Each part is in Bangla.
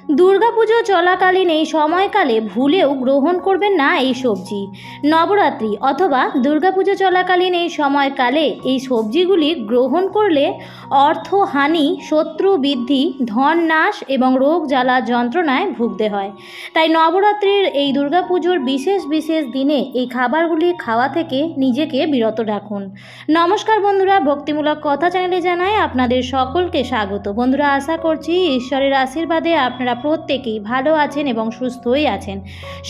দুর্গাপুজো চলাকালীন এই সময়কালে ভুলেও গ্রহণ করবেন না এই সবজি। নবরাত্রি অথবা দুর্গাপুজো চলাকালীন এই সময়কালে এই সবজিগুলি গ্রহণ করলে অর্থহানি, শত্রু বৃদ্ধি, ধন নাশ এবং রোগ জ্বালা যন্ত্রণায় ভুগতে হয়। তাই নবরাত্রির এই দুর্গাপুজোর বিশেষ বিশেষ দিনে এই খাবারগুলি খাওয়া থেকে নিজেকে বিরত রাখুন। নমস্কার বন্ধুরা, ভক্তিমূলক কথা চ্যানেলে জানাই আপনাদের সকলকে স্বাগত। বন্ধুরা, আশা করছি ঈশ্বরের আশীর্বাদে আপনারা প্রত্যেকেই ভালো আছেন এবং সুস্থই আছেন।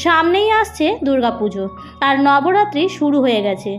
সামনেই আসছে দুর্গাপুজো আর নবরাত্রি শুরু হয়ে গেছে।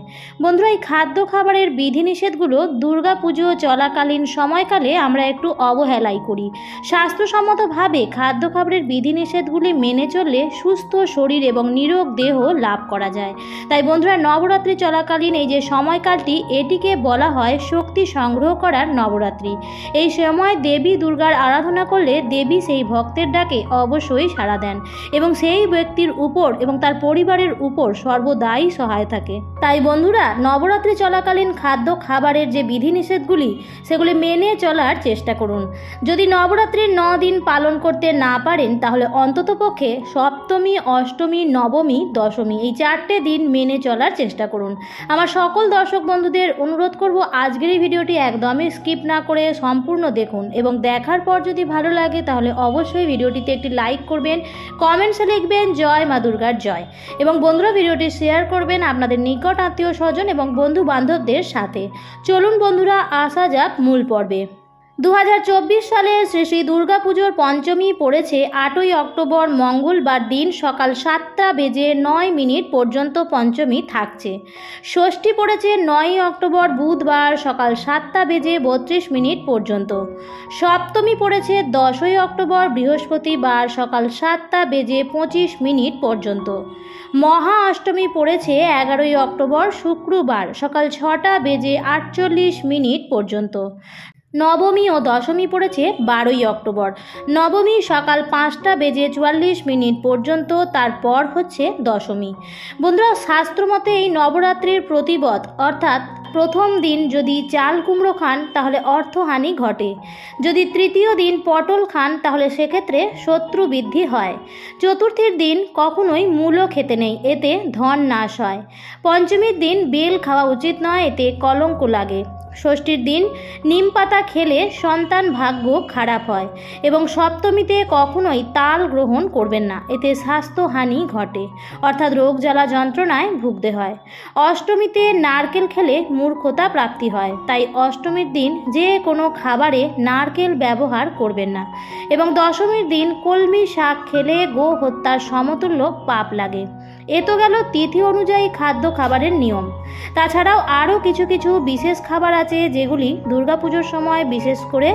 বন্ধুরা, এই খাদ্য খাবারের বিধিনিষেধগুলো দুর্গাপুজো চলাকালীন সময়কালে আমরা একটু অবহেলাই করি। স্বাস্থ্যসম্মতভাবে খাদ্য খাবারের বিধিনিষেধগুলি মেনে চললে সুস্থ শরীর এবং নিরোগ দেহ লাভ করা যায়। তাই বন্ধুরা, নবরাত্রি চলাকালীন এই যে সময়কালটি, এটিকে বলা হয় শক্তি সংগ্রহ করার নবরাত্রি। এই সময় দেবী দুর্গার আরাধনা করলে দেবী সেই ভক্তের ডাকে অবশ্যই সাড়া দেন এবং সেই ব্যক্তির উপর এবং তার পরিবারের উপর সর্বদাই সহায় থাকে। তাই বন্ধুরা, নবরাত্রি চলাকালীন খাদ্য খাবারের যে বিধিনিষেধগুলি সেগুলি মেনে চলার চেষ্টা করুন। যদি নবরাত্রির 9 দিন পালন করতে না পারেন তাহলে অন্ততপক্ষে সপ্তমী, অষ্টমী, নবমী, দশমী এই 4টে দিন মেনে চলার চেষ্টা করুন। আমার সকল দর্শক বন্ধুদের অনুরোধ করব, আজকের এই ভিডিওটি একদমই স্কিপ না করে সম্পূর্ণ দেখুন এবং দেখার পর যদি ভালো লাগে তাহলে অবশ্যই ভিডিওটিতে একটি লাইক করবেন, কমেন্টসে লিখবেন জয় মা দুর্গার জয় এবং বন্ধুরা ভিডিওটি শেয়ার করবেন আপনাদের নিকট আত্মীয় স্বজন এবং বন্ধু বান্ধবদের সাথে। চলুন বন্ধুরা, আসা যাক মূল পর্বে। 2024 সালে শ্রী শ্রী দুর্গাপুজোর পঞ্চমী পড়েছে 8ই অক্টোবর মঙ্গলবার দিন সকাল 7:09 পর্যন্ত পঞ্চমী থাকছে। ষষ্ঠী পড়েছে 9ই অক্টোবর বুধবার সকাল 7:32 পর্যন্ত। সপ্তমী পড়েছে 10ই অক্টোবর বৃহস্পতিবার সকাল 7:25 পর্যন্ত। মহা অষ্টমী পড়েছে 11ই অক্টোবর শুক্রবার সকাল 6:48 পর্যন্ত। নবমী ও দশমী পড়েছে 12ই অক্টোবর। নবমী সকাল 5:44 পর্যন্ত, তারপর হচ্ছে দশমী। বন্ধুরা, শাস্ত্রমতে এই নবরাত্রির প্রতিপদ অর্থাৎ প্রথম দিন যদি চাল কুমড়ো খান তাহলে অর্থহানি ঘটে। যদি তৃতীয় দিন পটল খান তাহলে সেক্ষেত্রে শত্রু বৃদ্ধি হয়। চতুর্থীর দিন কখনোই মূলো খেতে নেই, এতে ধন নাশ হয়। পঞ্চমীর দিন বেল খাওয়া উচিত নয়, এতে কলঙ্ক লাগে। ষষ্ঠীর দিন নিম পাতা খেলে সন্তান ভাগ্য খারাপ হয় এবং সপ্তমীতে কখনোই তাল গ্রহণ করবেন না, এতে স্বাস্থ্যহানি ঘটে অর্থাৎ রোগ জ্বালা যন্ত্রণায় ভুগতে হয়। অষ্টমীতে নারকেল খেলে মূর্খতা প্রাপ্তি হয়, তাই অষ্টমীর দিন যে কোনো খাবারে নারকেল ব্যবহার করবেন না এবং দশমীর দিন কলমি শাক খেলে গো হত্যার সমতুল্য পাপ লাগে। এ তো গেল তিথি অনুযায়ী খাদ্য খাবারের নিয়ম। তাছাড়াও আরও কিছু কিছু বিশেষ খাবার আছে যেগুলি দুর্গাপুজোর সময় বিশেষ করে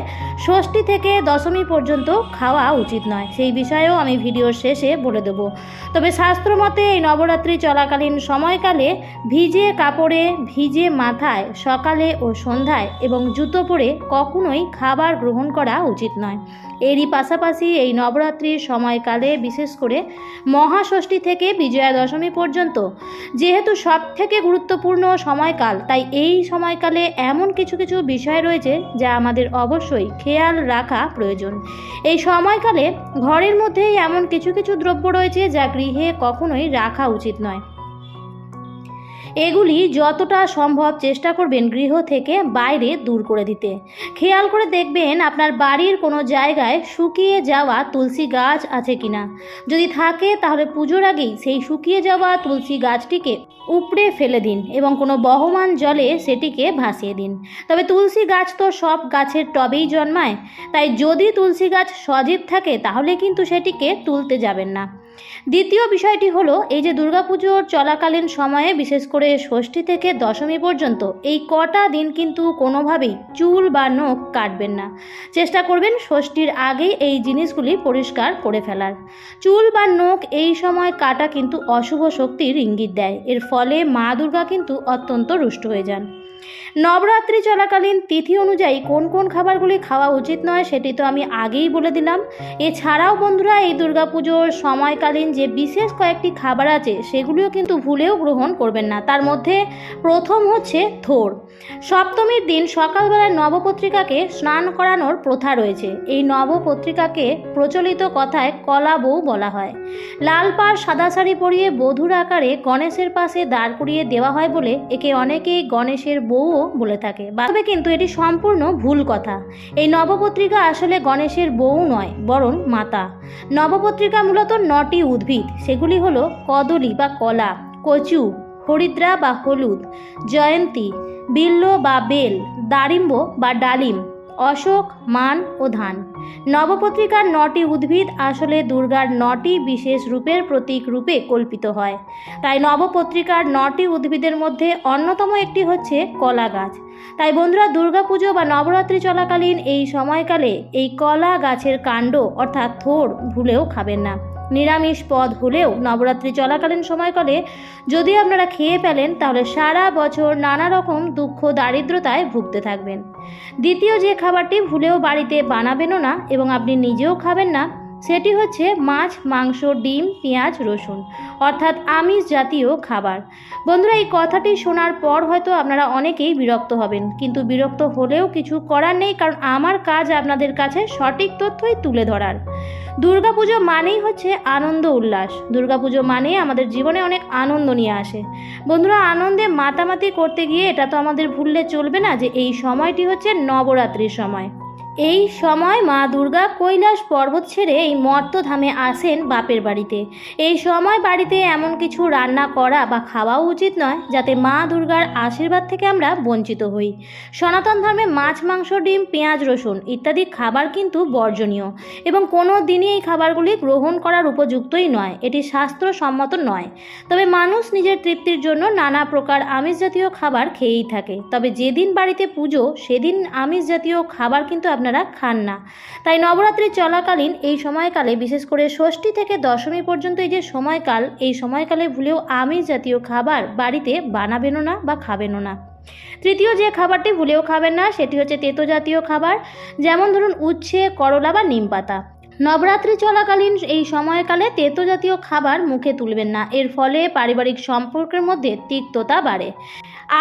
ষষ্ঠী থেকে দশমী পর্যন্ত খাওয়া উচিত নয়, সেই বিষয়েও আমি ভিডিওর শেষে বলে দেব। তবে শাস্ত্রমতে এই নবরাত্রি চলাকালীন সময়কালে ভিজে কাপড়ে ভিজে মাথায় সকালে ও সন্ধ্যায় এবং জুতো পরে কখনোই খাবার গ্রহণ করা উচিত নয়। এরই পাশাপাশি এই নবরাত্রির সময়কালে বিশেষ করে মহাষষ্ঠী থেকে বিজয়া দশমী পর্যন্ত যেহেতু সব থেকে গুরুত্বপূর্ণ সময়কাল, তাই এই সময়কালে এমন কিছু কিছু বিষয় রয়েছে যা আমাদের অবশ্যই খেয়াল রাখা প্রয়োজন। এই সময়কালে ঘরের মধ্যেই এমন কিছু কিছু দ্রব্য রয়েছে যা গৃহে কখনোই রাখা উচিত নয়। এগুলি যতটা সম্ভব চেষ্টা করবেন গৃহ থেকে বাইরে দূর করে দিতে। খেয়াল করে দেখবেন আপনার বাড়ির কোনো জায়গায় শুকিয়ে যাওয়া তুলসী গাছ আছে কিনা। যদি থাকে তাহলে পুজোর আগেই সেই শুকিয়ে যাওয়া তুলসী গাছটিকে উপড়ে ফেলে দিন এবং কোনো বহমান জলে সেটিকে ভাসিয়ে দিন। তবে তুলসী গাছ তো সব গাছের টবেই জন্মায়, তাই যদি তুলসী গাছ সজীব থাকে তাহলে কিন্তু সেটিকে তুলতে যাবেন না। দ্বিতীয় বিষয়টি হলো, এই যে দুর্গাপুজোর চলাকালীন সময়ে বিশেষ করে ষষ্ঠী থেকে দশমী পর্যন্ত এই কটা দিন কিন্তু কোনোভাবেই চুল বা নখ কাটবেন না। চেষ্টা করবেন ষষ্ঠীর আগেই এই জিনিসগুলি পরিষ্কার করে ফেলার। চুল বা নখ এই সময় কাটা কিন্তু অশুভ শক্তির ইঙ্গিত দেয়, এর ফলে মা দুর্গা কিন্তু অত্যন্ত রুষ্ট হয়ে যান। নবরাত্রি চলাকালীন তিথি অনুযায়ী কোন কোন খাবারগুলি খাওয়া উচিত নয় সেটি তো আমি আগেই বলে দিলাম। এছাড়াও বন্ধুরা এই দুর্গাপুজোর সময়কালীন যে বিশেষ কয়েকটি খাবার আছে সেগুলিও কিন্তু ভুলেও গ্রহণ করবেন না। তার মধ্যে প্রথম হচ্ছে থোড়। সপ্তমীর দিন সকালবেলায় নবপত্রিকাকে স্নান করানোর প্রথা রয়েছে। এই নবপত্রিকাকে প্রচলিত কথায় কলা বউ বলা হয়। লাল পাড় সাদা শাড়ি পরিয়ে বধূর আকারে গণেশের পাশে দাঁড় করিয়ে দেওয়া হয় বলে একে অনেকেই গণেশের বউও বলে থাকে। তবে কিন্তু এটি সম্পূর্ণ ভুল কথা। এই নবপত্রিকা আসলে গণেশের বউ নয়, বরং মাতা। নবপত্রিকা মূলত 9টি উদ্ভিদ। সেগুলি হলো কদলী বা কলা, কচু, হরিদ্রা বা হলুদ, জয়ন্তী, বিল্ব বা বেল, দারিম্ব বা ডালিম, অশোক, মান ও ধান। নবপত্রিকার 9টি উদ্ভিদ আসলে দুর্গার 9টি বিশেষ রূপের প্রতীক রূপে কল্পিত হয়। তাই নবপত্রিকার 9টি উদ্ভিদের মধ্যে অন্যতম একটি হচ্ছে কলা গাছ। তাই বন্ধুরা দুর্গাপুজো বা নবরাত্রি চলাকালীন এই সময়কালে এই কলা গাছের কাণ্ড অর্থাৎ থোড় ভুলেও খাবেন না। নিরামিষ পদ হলেও নবরাত্রি চলাকালীন সময়কালে যদি আপনারা খেয়ে ফেলেন তাহলে সারা বছর নানা রকম দুঃখ দারিদ্রতায় ভুগতে থাকবেন। দ্বিতীয় যে খাবারটি ভুলেও বাড়িতে বানাবেনও না এবং আপনি নিজেও খাবেন না সেটি হচ্ছে মাছ, মাংস, ডিম, পেঁয়াজ, রসুন অর্থাৎ আমিষ জাতীয় খাবার। বন্ধুরা এই কথাটি শোনার পর হয়তো আপনারা অনেকেই বিরক্ত হবেন, কিন্তু বিরক্ত হলেও কিছু করার নেই, কারণ আমার কাজ আপনাদের কাছে সঠিক তথ্যই তুলে ধরার। দুর্গাপুজো মানেই হচ্ছে আনন্দ উল্লাস। দুর্গাপুজো মানে আমাদের জীবনে অনেক আনন্দ নিয়ে আসে। বন্ধুরা আনন্দে মাতামাতি করতে গিয়ে এটা তো আমাদের ভুললে চলবে না যে এই সময়টি হচ্ছে নবরাত্রির সময়। এই সময় মা দুর্গা কৈলাস পর্বত ছেড়ে এই মর্তধামে আসেন বাপের বাড়িতে। এই সময় বাড়িতে এমন কিছু রান্না করা বা খাওয়াও উচিত নয় যাতে মা দুর্গার আশীর্বাদ থেকে আমরা বঞ্চিত হই। সনাতন ধর্মে মাছ, মাংস, ডিম, পেঁয়াজ, রসুন ইত্যাদি খাবার কিন্তু বর্জনীয় এবং কোনো দিনই এই খাবারগুলি গ্রহণ করার উপযুক্তই নয়। এটি শাস্ত্রসম্মত নয়। তবে মানুষ নিজের তৃপ্তির জন্য নানা প্রকার আমিষ জাতীয় খাবার খেয়েই থাকে। তবে যেদিন বাড়িতে পুজো সেদিন আমিষ জাতীয় খাবার কিন্তু আপনারা খান না। তাই নবরাত্রি চলাকালীন এই সময়কালে বিশেষ করে ষষ্ঠী থেকে দশমী পর্যন্ত এই যে সময়কাল, এই সময়কালে ভুলেও আমিষ জাতীয় খাবার বাড়িতে বানাবেনও না বা খাবেনও না। তৃতীয় যে খাবারটি ভুলেও খাবেন না সেটি হচ্ছে তেতো জাতীয় খাবার, যেমন ধরুন উচ্ছে, করলা বা নিম পাতা। নবরাত্রি চলাকালীন এই সময়কালে তেতো জাতীয় খাবার মুখে তুলবেন না। এর ফলে পারিবারিক সম্পর্কের মধ্যে তিক্ততা বাড়ে।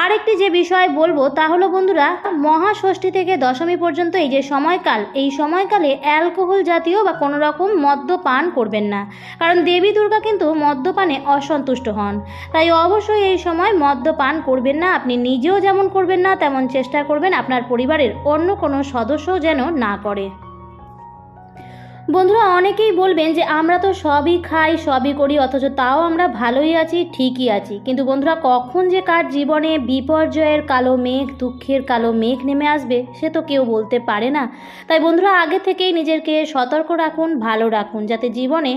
আর একটি যে বিষয় বলবো তা হলো বন্ধুরা মহাষষ্ঠী থেকে দশমী পর্যন্ত এই যে সময়কাল, এই সময়কালে অ্যালকোহল জাতীয় বা কোনো রকম মদ্যপান করবেন না, কারণ দেবী দুর্গা কিন্তু মদ্যপানে অসন্তুষ্ট হন। তাই অবশ্যই এই সময় মদ্যপান করবেন না। আপনি নিজেও যেমন করবেন না তেমন চেষ্টা করবেন আপনার পরিবারের অন্য কোনো সদস্যও যেন না করে। বন্ধুরা অনেকেই বলবেন যে আমরা তো সবই খাই, সবই করি, অথচ তাও আমরা ভালোই আছি, ঠিকই আছি। কিন্তু বন্ধুরা কখন যে কার জীবনে বিপর্যয়ের কালো মেঘ, দুঃখের কালো মেঘ নেমে আসবে সে তো কেউ বলতে পারে না। তাই বন্ধুরা আগে থেকেই নিজেকে সতর্ক রাখুন, ভালো রাখুন, যাতে জীবনে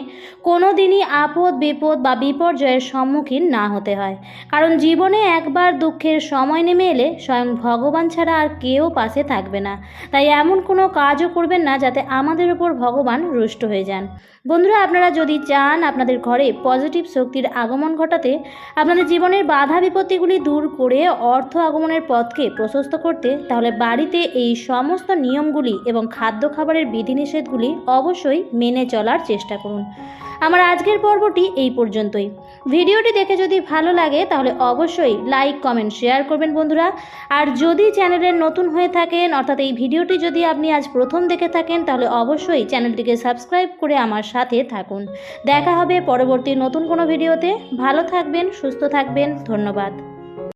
কোনো দিনই আপদ বিপদ বা বিপর্যয়ের সম্মুখীন না হতে হয়। কারণ জীবনে একবার দুঃখের সময় নেমে এলে স্বয়ং ভগবান ছাড়া আর কেউ পাশে থাকবে না। তাই এমন কোনো কাজও করবেন না যাতে আমাদের উপর ভগবান রুষ্ট হয়ে যান। বন্ধুরা আপনারা যদি চান আপনাদের ঘরে পজিটিভ শক্তির আগমন ঘটাতে, আপনাদের জীবনের বাধা বিপত্তিগুলি দূর করে অর্থ আগমনের পথকে প্রশস্ত করতে, তাহলে বাড়িতে এই সমস্ত নিয়মগুলি এবং খাদ্য খাবারের বিধিনিষেধগুলি অবশ্যই মেনে চলার চেষ্টা করুন। আমার আজকের পর্বটি এই পর্যন্তই। ভিডিওটি দেখে যদি ভালো লাগে তাহলে অবশ্যই লাইক, কমেন্ট, শেয়ার করবেন বন্ধুরা। আর যদি চ্যানেলের নতুন হয়ে থাকেন অর্থাৎ এই ভিডিওটি যদি আপনি আজ প্রথম দেখে থাকেন তাহলে অবশ্যই চ্যানেলটিকে সাবস্ক্রাইব করে আমার সাথে থাকুন। দেখা হবে পরবর্তী নতুন কোনো ভিডিওতে। ভালো থাকবেন, সুস্থ থাকবেন। ধন্যবাদ।